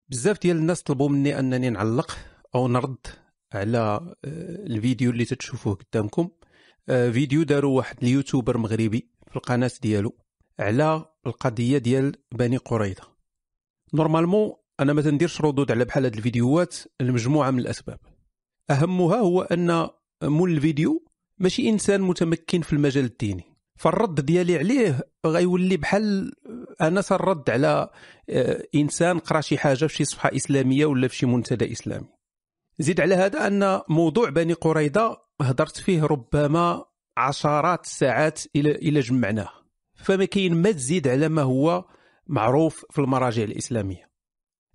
بزاف ديال الناس طلبوا مني انني نعلق او نرد على الفيديو اللي تتشوفوه قدامكم. فيديو داروا واحد اليوتيوبر مغربي في القناه ديالو على القضيه ديال بني قريظه. نورمالمون انا ما تنديرش ردود على بحال هاد الفيديوهات لمجموعه من الاسباب، اهمها هو ان مول الفيديو ماشي انسان متمكن في المجال الديني، فالرد ديالي عليه غيولي بحال انا سنرد على انسان قرا شي حاجه في شي صفحه اسلاميه ولا في شي منتدى اسلامي. زيد على هذا ان موضوع بني قريظه هضرت فيه ربما عشرات الساعات الى جمعناه، فما كاين ما تزيد على ما هو معروف في المراجع الاسلاميه.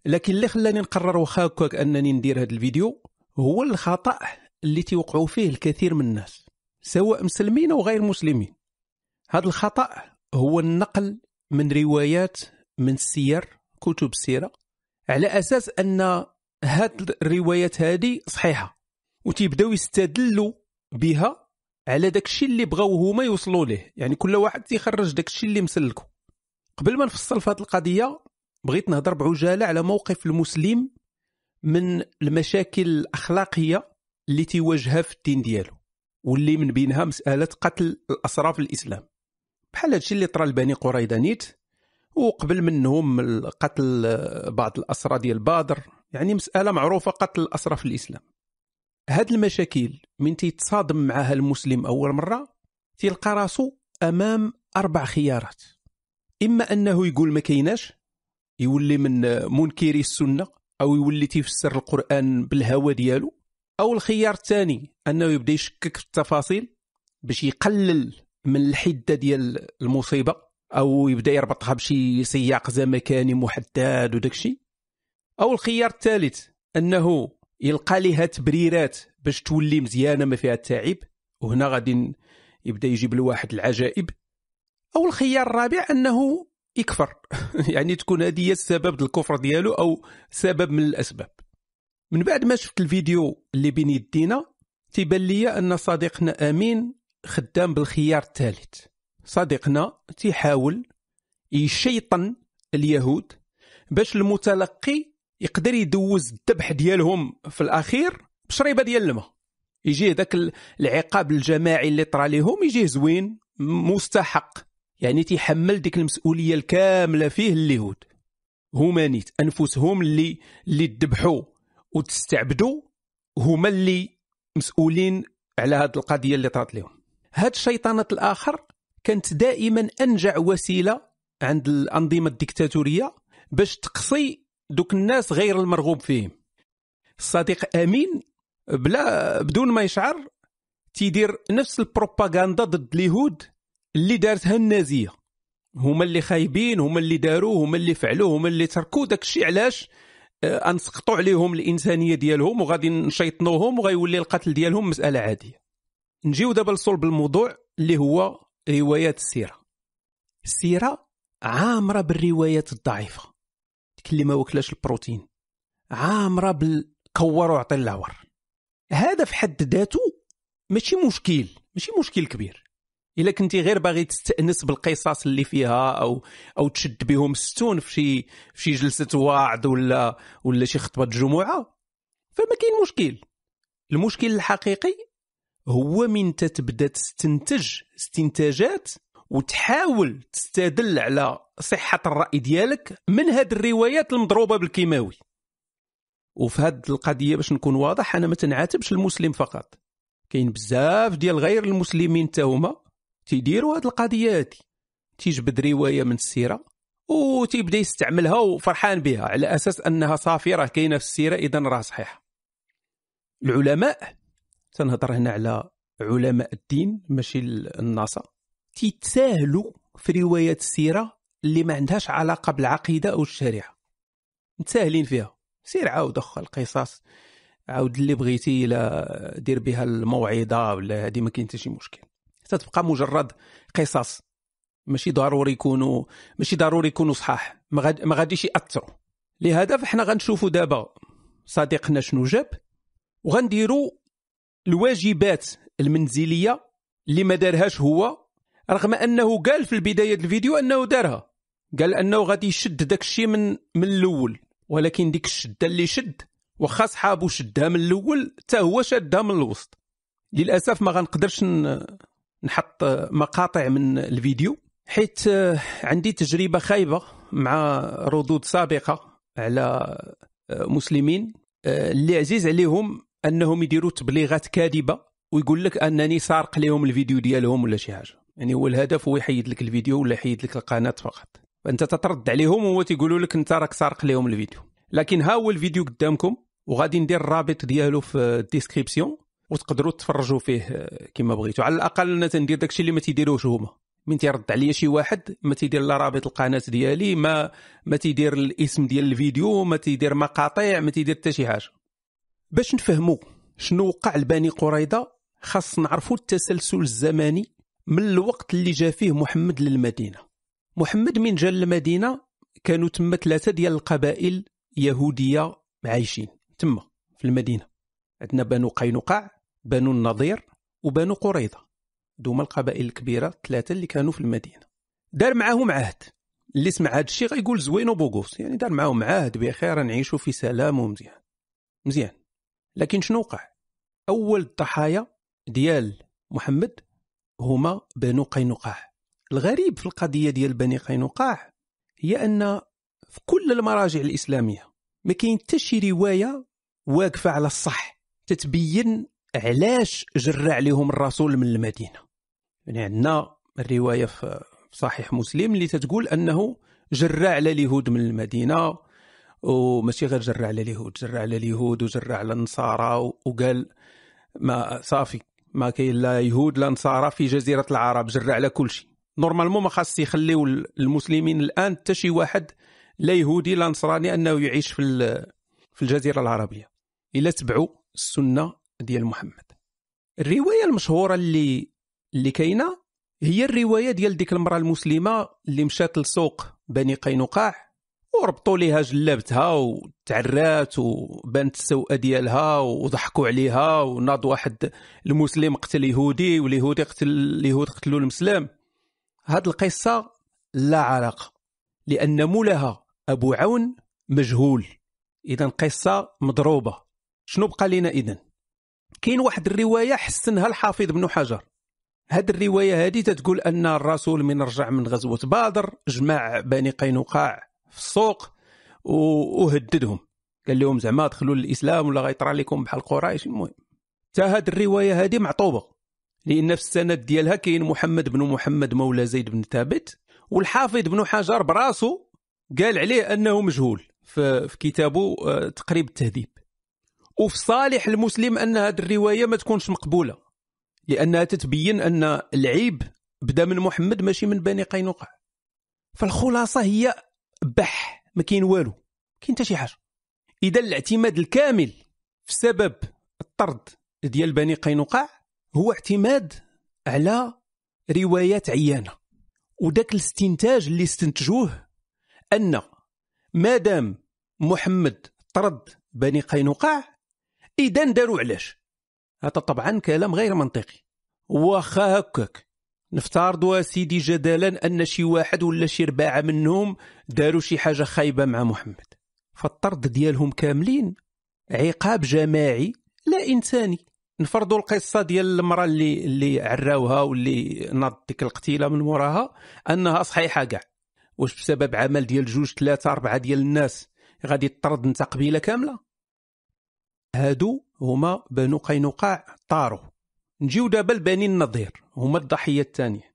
لكن اللي خلاني نقرر واخا هكاك انني ندير هذا الفيديو هو الخطا اللي تيوقعوا فيه الكثير من الناس سواء مسلمين او غير مسلمين. هذا الخطا هو النقل من روايات من السير، كتب السيره، على اساس ان هاد الروايات هذه صحيحه، وتيبداو يستدلوا بها على داكشي اللي بغاو هما يوصلوا ليه. يعني كل واحد تيخرج داكشي اللي مسلكو. قبل ما نفصل في هذه القضيه بغيت نهضر بعجاله على موقف المسلم من المشاكل الاخلاقيه اللي تيواجهها في الدين ديالو، واللي من بينها مساله قتل الاسرى في الاسلام، بحال هادشي اللي طرا لبني قريظه نيت، وقبل منهم قتل بعض الاسرى ديال بدر. يعني مساله معروفه، قتل الاسرى في الاسلام. هاد المشاكل من تيتصادم معها المسلم اول مره تيلقى راسو امام 4 خيارات: اما انه يقول ما كايناش، يولي من منكري السنه، او يولي تيفسر القران بالهوى ديالو، او الخيار الثاني انه يبدا يشكك في التفاصيل باش يقلل من الحده ديال المصيبه، او يبدا يربطها بشي سياق زمكاني محدد وداكشي، او الخيار الثالث انه يلقى لها تبريرات باش تولي مزيانه ما فيها التعب، وهنا غادي يبدا يجيب الواحد العجائب، او الخيار الرابع انه يكفر يعني تكون هذه هي السبب الكفر ديالو او سبب من الاسباب. من بعد ما شفت الفيديو اللي بين يدينا تيبان لي ان صديقنا امين خدام بالخيار الثالث. صديقنا تيحاول يشيطن اليهود باش المتلقي يقدر يدوز الذبح ديالهم في الاخير بشريبه ديال الماء، يجيه ذاك العقاب الجماعي اللي طرا لهم يجيه زوين مستحق. يعني تيحمل ديك المسؤوليه الكامله فيه اليهود، هما نيت انفسهم اللي ذبحوا وتستعبدوا، هما اللي مسؤولين على هذه القضيه اللي طرات لهم. هاد الشيطانات الاخر كانت دائما انجع وسيله عند الانظمه الديكتاتوريه باش تقصي دوك الناس غير المرغوب فيهم. الصديق امين بدون ما يشعر تيدير نفس البروباغندا ضد اليهود اللي دارتها النازيه. هما اللي خايبين، هما اللي داروا، هما اللي فعلوا، هما اللي تركوا داك الشيء. علاش؟ انسقطوا عليهم الانسانيه ديالهم وغادي نشيطنوهم وغيولي القتل ديالهم مساله عاديه. نجيو دابا لصلب الموضوع اللي هو روايات السيره. السيره عامره بالروايات الضعيفه، ديك اللي ما وكلاش البروتين، عامره بالكور وعطي العور. هذا في حد ذاته ماشي مشكل كبير الا كنتي غير باغي تستأنس بالقصص اللي فيها او تشد بهم الستون في شي جلسه واعظ ولا شي خطبه جمعه، فما كاين مشكل. المشكل الحقيقي هو من تبدا تستنتج استنتاجات وتحاول تستدل على صحه الراي ديالك من هاد الروايات المضروبه بالكيماوي. وفي هاد القضيه باش نكون واضح، انا ما تنعاتبش المسلم فقط، كاين بزاف ديال غير المسلمين حتى هما تيديروا هاد القضيه هادي، تيجبد روايه من السيره وتيبدا يستعملها وفرحان بها على اساس انها صافي راه كاينه في السيره اذا راه صحيحه. العلماء، تنهضر هنا على علماء الدين ماشي الناصا، تيتساهلوا في روايات السيره اللي ما عندهاش علاقه بالعقيده او الشريعه، متساهلين فيها. سير عاود دخل قصص، عاود اللي بغيتي، لا دير بها الموعظه ولا هذه، ما كاين حتى شي مشكل. تتبقى مجرد قصص، ماشي ضروري يكونوا صحاح، ما غاديش ياثروا. لهذا فاحنا غنشوفوا دابا صديقنا شنو جاب، وغنديروا الواجبات المنزليه اللي ما دارهاش هو، رغم انه قال في البدايه الفيديو انه دارها. قال انه غادي يشد داك الشيء من الاول، ولكن ديك الشده اللي شد واخا صحابو شدها من الاول حتى هو شادها من الوسط. للاسف ما غنقدرش نحط مقاطع من الفيديو حيت عندي تجربه خايبه مع ردود سابقه على مسلمين اللي عزيز عليهم انهم يديروا تبليغات كاذبه ويقول لك انني سارق لهم الفيديو ديالهم ولا شي حاجه. يعني هو الهدف هو يحيد لك الفيديو ولا يحيد لك القناه فقط، فانت تترد عليهم وهو تيقولوا لك انت راك سارق لهم الفيديو. لكن ها هو الفيديو قدامكم وغادي ندير الرابط ديالو في الديسكريبسيون وتقدروا تفرجوا فيه كما بغيتوا. على الاقل انا تندير داكشي اللي ما تيديروش هما. من تيرد عليا شي واحد ما تيدير لا رابط القناه ديالي، ما تيدير الاسم ديال الفيديو، ما تيدير مقاطع، ما تيدير حتى شي حاجه. باش نفهموا شنو وقع لبني قريظه خاص نعرفوا التسلسل الزمني من الوقت اللي جا فيه محمد للمدينه. محمد من جا للمدينه كانوا تما 3 ديال القبائل يهوديه عايشين تما في المدينه. عندنا بنو قينقاع، بنو النضير، وبنو قريظه. دوما القبائل الكبيره 3 اللي كانوا في المدينه. دار معاهم عهد، اللي سمع هذا الشيء غيقول زوين وبوغوس، يعني دار معاهم عهد بخير نعيشوا في سلام ومزيان. لكن شنو وقع؟ اول الضحايا ديال محمد هما بنو قينقاع. الغريب في القضيه ديال بني قينقاع هي ان في كل المراجع الاسلاميه ما كاين حتى شي روايه واقفه على الصح تتبين علاش جرى عليهم الرسول من المدينه. يعني عندنا الروايه في صحيح مسلم اللي تتقول انه جرى على اليهود من المدينه، وماشي غير جرى على اليهود، جرى على اليهود وجرى على النصارى، وقال ما صافي ما كاين لا يهود لا نصارى في جزيره العرب، جرى على كل شيء. نورمالمون ما خاص يخليو المسلمين الان حتى شي واحد لا يهودي لا نصراني انه يعيش في الجزيره العربيه الا تبعوا السنه ديال محمد. الروايه المشهوره اللي كاينه هي الروايه ديال ديك المراه المسلمه اللي مشات لسوق بني قينقاع وربطوا ليها جلابتها وتعرات وبانت السوءه ديالها وضحكوا عليها، وناض واحد المسلم قتل يهودي واليهودي قتل اليهود قتلوا المسلم. هاد القصه لا علاقه، لان مولاها ابو عون مجهول، اذا قصه مضروبه. شنو بقى لنا اذا؟ كاين واحد الروايه حسنها الحافظ بن حجر. هاد الروايه هذه تتقول ان الرسول من رجع من غزوه بدر جمع بني قينقاع في السوق وهددهم، قال لهم زعما ادخلوا للاسلام ولا غيطرى لكم بحال قريش. المهم حتى هاد الروايه هذه معطوبه، لان في السند ديالها كاين محمد بن محمد مولى زيد بن ثابت، والحافظ بن حجر براسو قال عليه انه مجهول في كتابه تقريب التهذيب. وفي صالح المسلم ان هذه الروايه ما تكونش مقبوله، لانها تتبين ان العيب بدا من محمد ماشي من بني قينقاع. فالخلاصه هي بح ما كاين والو، كاين حتى شي حاجه. اذا الاعتماد الكامل في سبب الطرد ديال بني قينقاع هو اعتماد على روايات عيانه، وداك الاستنتاج اللي استنتجوه ان مادام محمد طرد بني قينقاع اذا داروا علاش. هذا طبعا كلام غير منطقي. واخا هكاك نفترضوا سيدي جدلا ان شي واحد ولا شي 4 منهم داروا شي حاجه خايبه مع محمد، فالطرد ديالهم كاملين عقاب جماعي لا انساني. نفرضوا القصه ديال المراه اللي عراوها واللي ناض ديك القتيله من موراها انها صحيحه كاع، واش بسبب عمل ديال 2 3 4 ديال الناس غادي تطرد انت قبيله كامله؟ هادو هما بنو قينقاع طاروا. نجيو دابا لبني النضير، هما الضحيه الثانيه.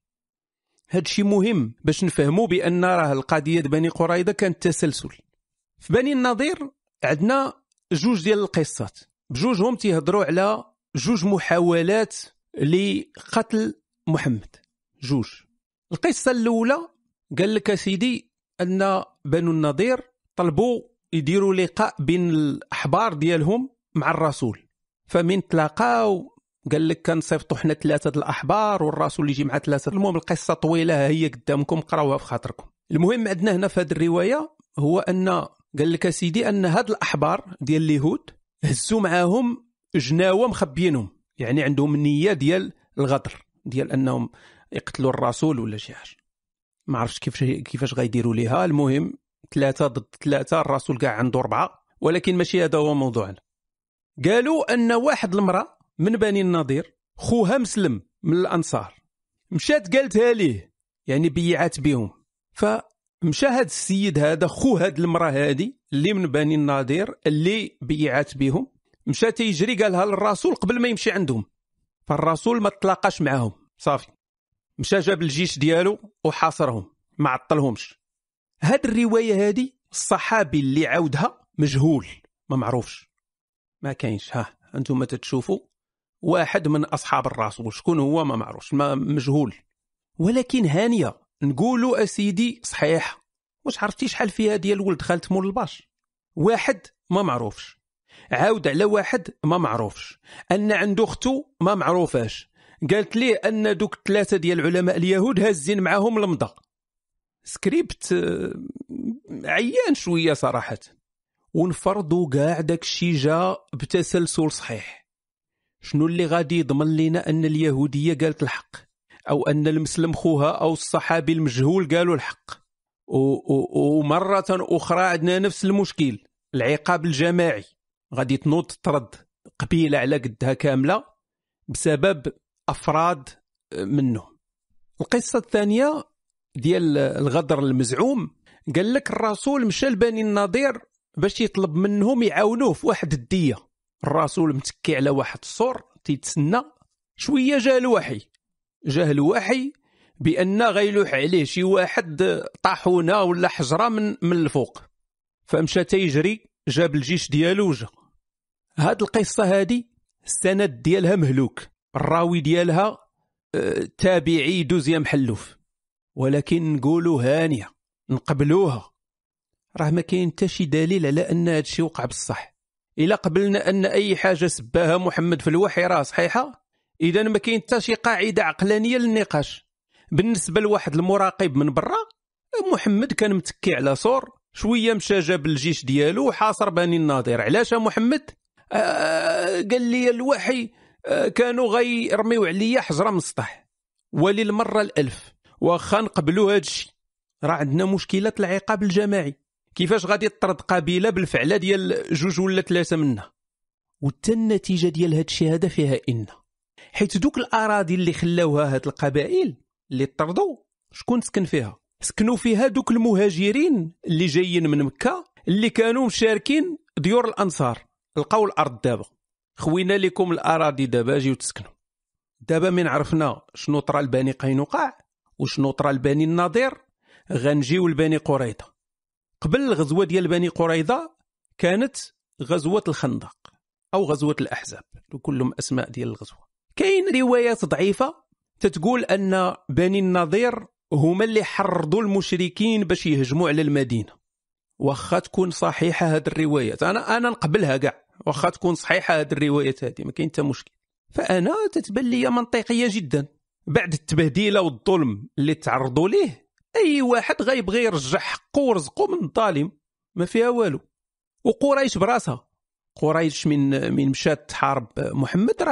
هاد الشيء مهم باش نفهموا بان راه القضيه بني قريظه كانت تسلسل. في بني النضير عندنا 2 ديال القصات، بجوجهم تيهضروا على 2 محاولات لقتل محمد. 2. القصه الاولى قال لك سيدي ان بنو النضير طلبوا يديروا لقاء بين الاحبار ديالهم مع الرسول، فمن تلاقاو قال لك كنصيفطوا حنا 3 الاحبار والرسول يجي مع 3. المهم القصه طويله هي قدامكم قراوها في خاطركم. المهم عندنا هنا في هذه الروايه هو ان قال لك سيدي ان هاد الاحبار ديال اليهود هزوا معاهم جناوه مخبيينهم، يعني عندهم النيه ديال الغدر، ديال انهم يقتلوا الرسول ولا شي حاجه. ما عرفتش كيفاش غيديروا ليها. المهم 3 ضد 3، الرسول كاع عنده 4، ولكن ماشي هذا هو موضوعنا. قالوا أن واحد المرأة من بني النضير خوها مسلم من الأنصار مشات قالتها ليه، يعني بيعات بهم. فمشى هذا السيد هذا خو هذه المرأة هذه اللي من بني النضير اللي بيعات بهم، مشى تيجري قالها للرسول قبل ما يمشي عندهم. فالرسول ما تلاقاش معهم، صافي مشى جاب الجيش ديالو وحاصرهم ما عطلهمش. هاد الرواية هذه الصحابي اللي عاودها مجهول، ما معروفش، ما كاينش. ها انتم تتشوفوا واحد من أصحاب الرسول، شكون هو ما معروفش، ما مجهول. ولكن هانية نقولوا أسيدي صحيح، واش عرفتي شحال فيها ديال ولد خالت مول الباش؟ واحد ما معروفش، عاود على واحد ما معروفش، أن عنده أختو ما معروفاش، قالت ليه أن دوك 3 ديال علماء اليهود هازين معاهم المضى. سكريبت عيان شوية صراحة. ونفرضوا كاع داك الشيء جا بتسلسل صحيح، شنو اللي غادي يضمن لنا أن اليهودية قالت الحق، أو أن المسلم خوها أو الصحابي المجهول قالوا الحق؟ ومرة أخرى عندنا نفس المشكل، العقاب الجماعي غادي تنوض تطرد قبيلة على قدها كاملة بسبب أفراد منهم. القصة الثانية ديال الغدر المزعوم، قال لك الرسول مشى لبني النضير باش يطلب منهم يعاونوه في واحد الدية. الرسول متكي على واحد الصور تيتسنى شوية، جاه الوحي بأن غيلوح عليه شي واحد طاحونة ولا حجرة من الفوق، فمشى تيجري جاب الجيش ديالو وجا. هاد القصة هادي السند ديالها مهلوك، الراوي ديالها تابعي دوزيام محلوف، ولكن نقولوا هانية نقبلوها، راه ما كاين حتى شي دليل على أن هاد الشيء وقع بصح. إلا قبلنا أن أي حاجة سباها محمد في الوحي راه صحيحة، إذا ما كاين حتى شي قاعدة عقلانية للنقاش. بالنسبة لواحد المراقب من برا، محمد كان متكي على صور، شوية مشى جاب الجيش ديالو وحاصر بني النضير. علاش محمد؟ قال لي الوحي كانوا غيرميو عليا حجرة من السطح، وللمرة الألف واخا نقبلوا هاد الشيء، راه عندنا مشكلة العقاب الجماعي. كيفاش غادي تطرد قبيلة بالفعلة ديال 2 ولا 3 منها؟ وتا النتيجة ديال هاد الشيء هذا فيها إن، حيت دوك الأراضي اللي خلاوها هاد القبائل اللي طردوا شكون سكن فيها؟ سكنوا فيها دوك المهاجرين اللي جايين من مكة اللي كانوا مشاركين ديور الأنصار. لقاو الأرض دابا، خوينا لكم الأراضي دابا جيو تسكنوا. دابا من عرفنا شنو طرا لبني قينقاع وشنو طرا لبني النضير، غنجيو لبني قريظة. قبل الغزوة ديال بني قريظة كانت غزوة الخندق أو غزوة الأحزاب، كلهم أسماء ديال الغزوة. كاين روايات ضعيفة تتقول أن بني النضير هما اللي حرضوا المشركين باش يهجموا على المدينة. واخا تكون صحيحة هذه الروايات، أنا نقبلها كاع، واخا تكون صحيحة هذه الروايات هذه ما كاين حتى مشكل. فأنا تتبان لي منطقية جدا بعد التبهديلة والظلم اللي تعرضوا ليه. أي واحد غيبغي يرجع حقه ورزقه من الظالم، ما فيها والو. وقريش براسها، قريش من مشات تحارب محمد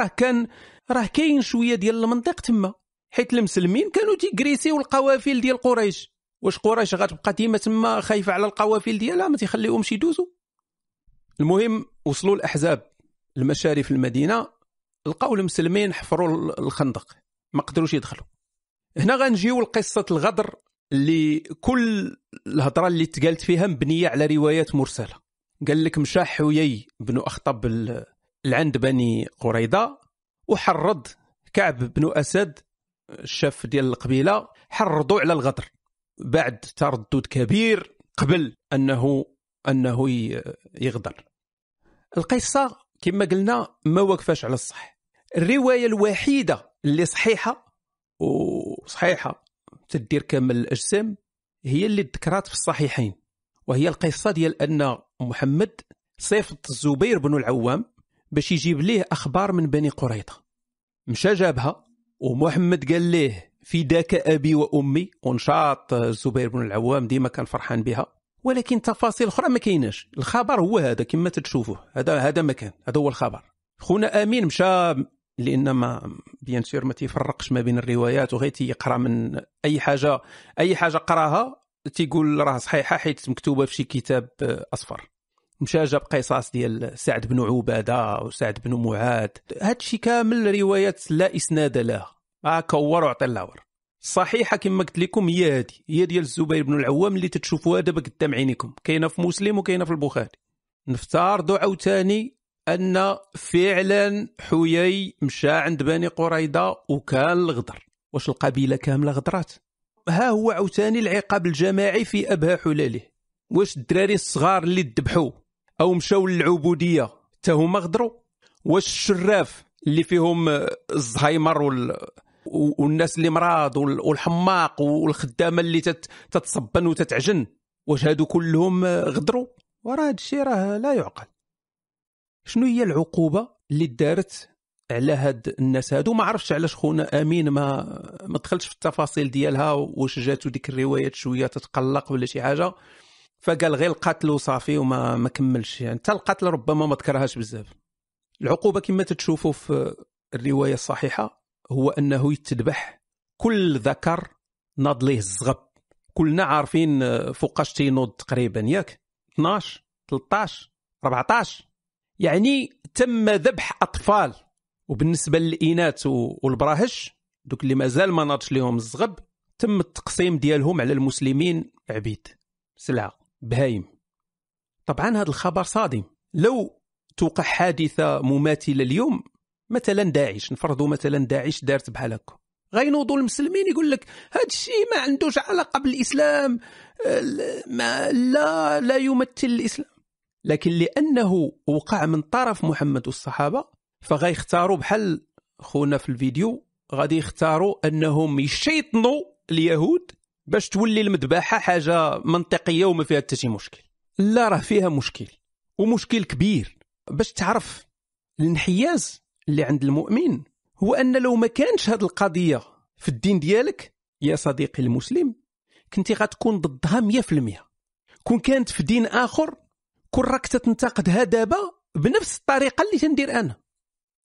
راه كاين شوية ديال المنطق تما، حيت المسلمين كانوا تيكريسيو القوافل ديال قريش. واش قريش غتبقى ديما تما خايفة على القوافل ديالها ما تيخليهمش يدوزوا؟ المهم وصلوا الأحزاب المشارف المدينة، لقاو المسلمين حفروا الخندق ما قدروش يدخلوا. هنا غنجيو لقصة الغدر اللي كل الهضره اللي تقالت فيها مبنيه على روايات مرسله. قال لك مشى حيي بن أخطب لعند بني قريظة وحرض كعب بن أسد الشاف ديال القبيلة، حرضوا على الغدر بعد تردد كبير قبل أنه يغدر. القصة كما قلنا ما وقفاش على الصح. الرواية الوحيدة اللي صحيحة وصحيحة تدير كامل الأجسام هي اللي ذكرت في الصحيحين، وهي القصة ديال أن محمد صيفط الزبير بن العوام باش يجيب ليه أخبار من بني قريظة. مشى جابها ومحمد قال ليه فداك أبي وأمي، ونشاط الزبير بن العوام ديما كان فرحان بها، ولكن تفاصيل أخرى ما كايناش. الخبر هو هذا كما تشوفوه، هذا ما كان، هذا هو الخبر. خونا أمين مشى لأن ما بيان سور ما تيفرقش ما بين الروايات وغير يقرأ من أي حاجة قراها تيقول راه صحيحه حيت مكتوبه في شي كتاب اصفر. مشى جاب قصص ديال سعد بن عباده وسعد بن معاذ، هادشي كامل روايات لا اسناد لها، كور وعطي اللور. صحيحه كما قلت لكم هي ديال الزبير بن العوام اللي تتشوفوها دابا قدام عينيكم، كاينه في مسلم وكاينه في البخاري. نفترضوا عاوتاني ان فعلا حيي مشى عند بني قريظه وكان الغدر. واش القبيله كامله غدرات؟ ها هو عاوتاني العقاب الجماعي في ابهى حلاله. واش الدراري الصغار اللي ذبحوا او مشاو للعبوديه حتى هما غدروا؟ واش الشراف اللي فيهم الزهايمر والناس اللي مرض والحماق والخدامه اللي تتصبن وتتعجن، واش هادو كلهم غدروا؟ وراه هادشي راه لا يعقل. شنو هي العقوبه اللي دارت على هاد الناس هادو؟ ما عرفتش علاش خونا امين ما دخلش في التفاصيل ديالها، واش جاتو ديك الروايات شويه تتقلق ولا شي حاجه، فقال غير القتل وصافي وما كملش. يعني حتى القتل ربما ما ذكرهاش بزاف. العقوبه كما تتشوفوا في الروايه الصحيحه هو انه يتذبح كل ذكر ناض ليه الزغب. كلنا عارفين فوقاش تينوض تقريبا، ياك 12 13 14، يعني تم ذبح اطفال. وبالنسبه للإناث والبراهش دوك اللي مازال ما ناضش ليهم الزغب، تم التقسيم ديالهم على المسلمين عبيد، سلعه، بهايم. طبعا هذا الخبر صادم. لو توقع حادثه مماثله اليوم، مثلا داعش، نفرضوا مثلا داعش دارت بحال هكا، غينوضوا المسلمين يقول لك هذا الشيء ما عندوش علاقه بالاسلام، لا يمثل الاسلام. لكن لانه وقع من طرف محمد والصحابه، فغيختاروا بحال خونا في الفيديو، غادي يختاروا انهم يشيطنوا اليهود باش تولي المذبحه حاجه منطقيه وما فيها حتى شي مشكل. لا، راه فيها مشكل، ومشكل كبير. باش تعرف الانحياز اللي عند المؤمن هو ان لو ما كانش هذه القضيه في الدين ديالك يا صديقي المسلم، كنتي غتكون ضدها 100%. كون كانت في دين اخر كون راك تنتقدها دابا بنفس الطريقه اللي تندير انا.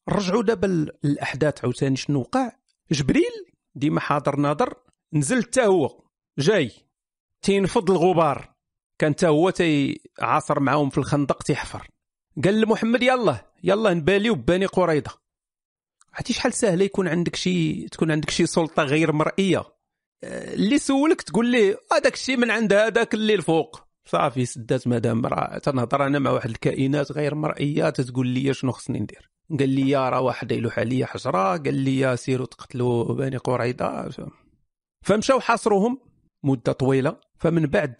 رجعوا دابا الاحداث عاوتاني شنو وقع. جبريل ديما حاضر ناظر، نزل حتى هو جاي تينفض الغبار، كان حتى هو عاصر معاهم في الخندق تيحفر. قال لمحمد يلا نباليو ببني قريظه. عرفتي شحال سهله يكون عندك شي سلطه غير مرئيه، اللي سولك تقول ليه هذاك الشيء من عند هذاك اللي الفوق، صافي سدات. مادام راه تنهضر انا مع واحد الكائنات غير مرئيه تقول لي شنو خصني ندير. قال لي راه واحد يلوح عليا حجره، قال لي سيروا تقتلوا بني قريظه. فمشاو حاصروهم مده طويله. فمن بعد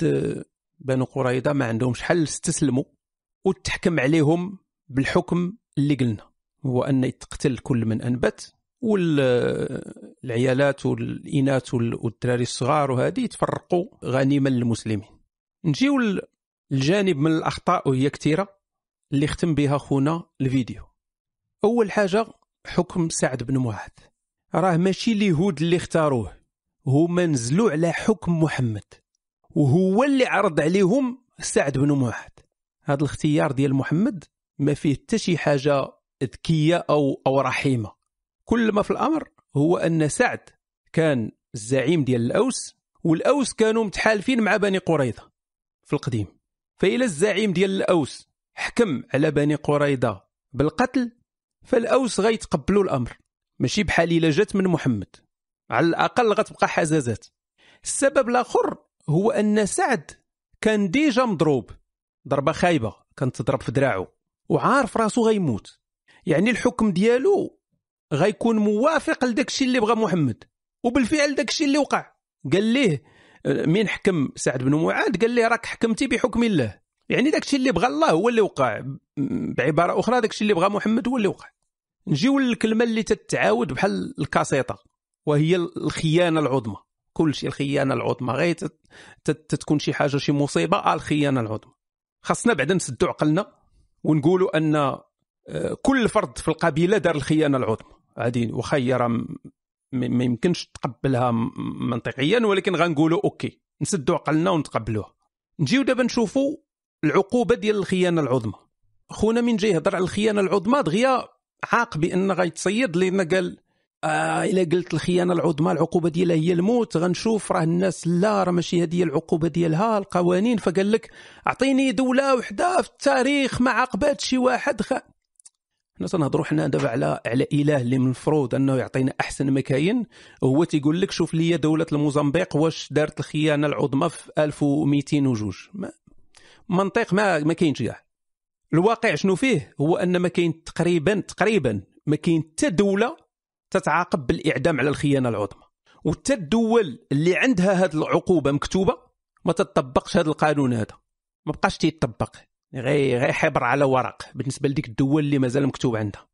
بني قريظه ما عندهمش حل، استسلموا وتحكم عليهم بالحكم اللي قلنا، هو ان يتقتل كل من انبت، والعيالات والإناث والدراري الصغار وهذه يتفرقوا غنيمه للمسلمين. نجيو الجانب من الاخطاء وهي كثيره اللي ختم بها خونا الفيديو. اول حاجه حكم سعد بن معاذ، راه ماشي اليهود اللي اختاروه، هما نزلوا على حكم محمد، وهو اللي عرض عليهم سعد بن معاذ. هذا الاختيار ديال محمد ما فيه حتى شي حاجه ذكيه او رحيمه. كل ما في الامر هو ان سعد كان الزعيم ديال الاوس، والاوس كانوا متحالفين مع بني قريظه في القديم. فإلى الزعيم ديال الاوس حكم على بني قريظه بالقتل، فالاوس غيتقبلوا الامر، ماشي بحال الا جات من محمد، على الاقل غتبقى حزازات. السبب الاخر هو ان سعد كان ديجا مضروب ضربه خايبه، كانت تضرب في دراعه وعارف راسو غيموت. يعني الحكم ديالو غيكون موافق لداك الشيء اللي بغى محمد، وبالفعل داك الشيء اللي وقع. قال ليه مين حكم سعد بن معاذ؟ قال ليه راك حكمتي بحكم الله، يعني داك الشيء اللي بغى الله هو اللي وقع. بعباره اخرى داك الشيء اللي بغى محمد هو اللي وقع. نجيو للكلمه اللي تتعاود بحال الكاسيطه، وهي الخيانه العظمى. كل شيء الخيانه العظمى، غير تتكون شي حاجه شي مصيبه الخيانه العظمى. خاصنا بعدا نسدوا عقلنا ونقولوا ان كل فرد في القبيله دار الخيانه العظمى، هذه وخيره ما يمكنش تقبلها منطقيا، ولكن غنقولوا اوكي نسدوا عقلنا ونتقبلوها. نجيو دابا نشوفوا العقوبه ديال الخيانه العظمى. خونا من جاي يهضر على الخيانه العظمى دغيا عاق بان غيتصيد، لان قال الا قلت الخيانه العظمى العقوبه ديالها هي الموت، غنشوف راه الناس لا راه ماشي هذه العقوبه ديالها القوانين. فقال لك اعطيني دوله وحده في التاريخ ما عاقبات شي واحد حنا تنهضروا حنا دابا على اله اللي من المفروض انه يعطينا احسن ما كاين، هو تيقول لك شوف لي دوله الموزمبيق واش دارت الخيانه العظمى في 1202. منطق ما كاينش كاع. الواقع شنو فيه هو ان ما كاين تقريبا ما كاين حتى دوله تتعاقب بالاعدام على الخيانه العظمى، وحتى الدول اللي عندها هذه العقوبه مكتوبه ما تطبقش هذا القانون هذا، ما بقاش تيطبق، غير حبر على ورق بالنسبه لديك الدول اللي مازال مكتوب عندها.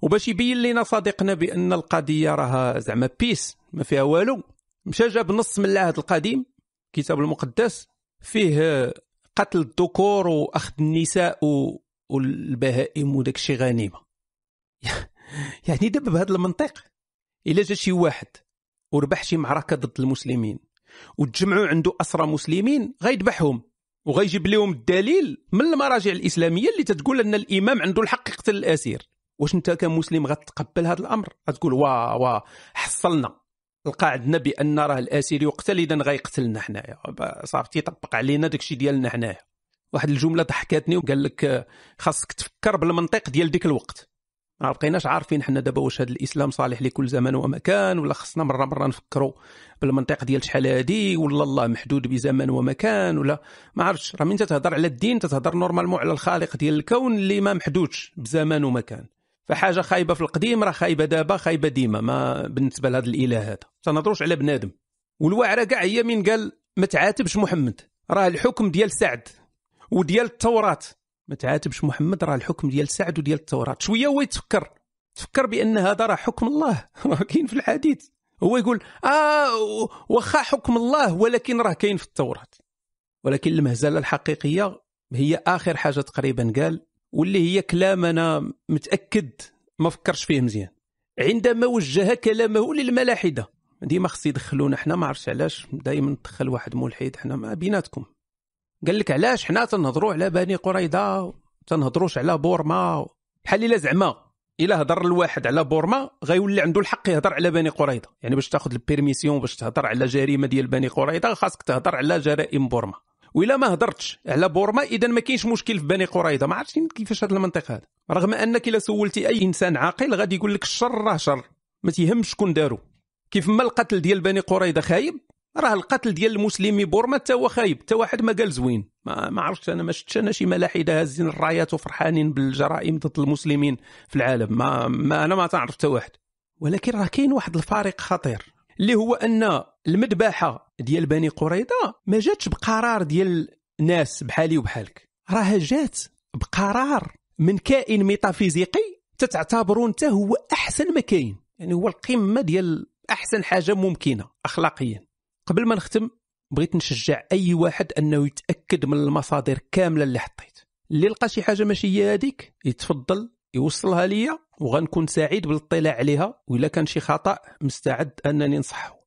وباش يبين لنا صديقنا بان القضيه راها زعما بيس ما فيها والو، مشى جاب نص من العهد القديم الكتاب المقدس فيه قتل الذكور واخذ النساء والبهائم وداك الشيء غنيمه. يعني دابا بهذا المنطق الا جا شي واحد وربح شي معركه ضد المسلمين وتجمعوا عنده اسرى مسلمين غيذبحهم وغيجيب لهم الدليل من المراجع الاسلاميه اللي تتقول ان الامام عنده الحق يقتل الاسير. واش انت كمسلم غتقبل هذا الامر؟ غتقول وا حصلنا لقى عندنا بان راه الاسير يقتل اذا غيقتلنا حنايا، صافي تيطبق علينا داكشي ديالنا حنايا. واحد الجمله ضحكاتني وقال لك خاصك تفكر بالمنطق ديال ديك الوقت. ما بقيناش عارفين حنا دابا واش هذا الاسلام صالح لكل زمان ومكان، ولا خصنا مره نفكروا بالمنطق ديال شحال هادي، ولا الله محدود بزمان ومكان، ولا ما عرفتش. راه من تتهضر على الدين تتهضر نورمالمون على الخالق ديال الكون اللي ما محدودش بزمان ومكان. فحاجه خايبه في القديم راه خايبه دابا، خايبه ديما. ما بالنسبه لهذا الاله هذا تنهضروش على بنادم. والواعره كاع هي من قال ما تعاتبش محمد، راه الحكم ديال سعد وديال التوراة. ما تعاتبش محمد، راه الحكم ديال سعد وديال التوراة. شويه هو تفكر بان هذا راه حكم الله راه كاين في الحديث. هو يقول واخا حكم الله ولكن راه كاين في التوراة. ولكن المهزله الحقيقيه هي اخر حاجه تقريبا قال، واللي هي كلام انا متاكد ما فكرش فيه مزيان. عندما وجه كلامه للملاحده، ديما خص يدخلونا حنا، ما عرفتش علاش دائما ندخل واحد ملحد حنا ما بيناتكم. قال لك علاش حنا تنهضروا على بني قريظه تنهضروش على بورما؟ بحال الا زعما الا هضر الواحد على بورما غيولي عنده الحق يهضر على بني قريظه. يعني باش تاخذ البيرميسيون باش تهضر على جريمه ديال بني قريظه خاصك تهضر على جرائم بورما، وإلا ما هضرتش على بورما اذا ما كاينش مشكل في بني قريظه. ما عرفتش كيفاش هذا المنطق هذا، رغم انك الا سولتي اي انسان عاقل غادي يقول لك الشر راه شر، ما تيهمش شكون دارو. كيف ما القتل ديال بني قريظه خايب، راه القتل ديال المسلمي بورما حتى هو خايب، حتى واحد ما قال زوين. ما عرفتش انا، ما شفتش انا شي ملاحده هازين الرايات وفرحانين بالجرائم ضد المسلمين في العالم. ما انا ما تعرف حتى واحد. ولكن راه كاين واحد الفارق خطير اللي هو ان المذبحه ديال بني قريظه ما جاتش بقرار ديال ناس بحالي وبحالك، راه جات بقرار من كائن ميتافيزيقي تتعتبرون انت هو احسن ما كاين، يعني هو القمه ديال احسن حاجه ممكنه اخلاقيا. قبل ما نختم بغيت نشجع اي واحد انه يتاكد من المصادر كامله اللي حطيت. اللي لقى شي حاجه ماشي هي هذيك يتفضل يوصلها ليا وغنكون سعيد بالاطلاع عليها، واذا كان شي خطا مستعد انني نصحه.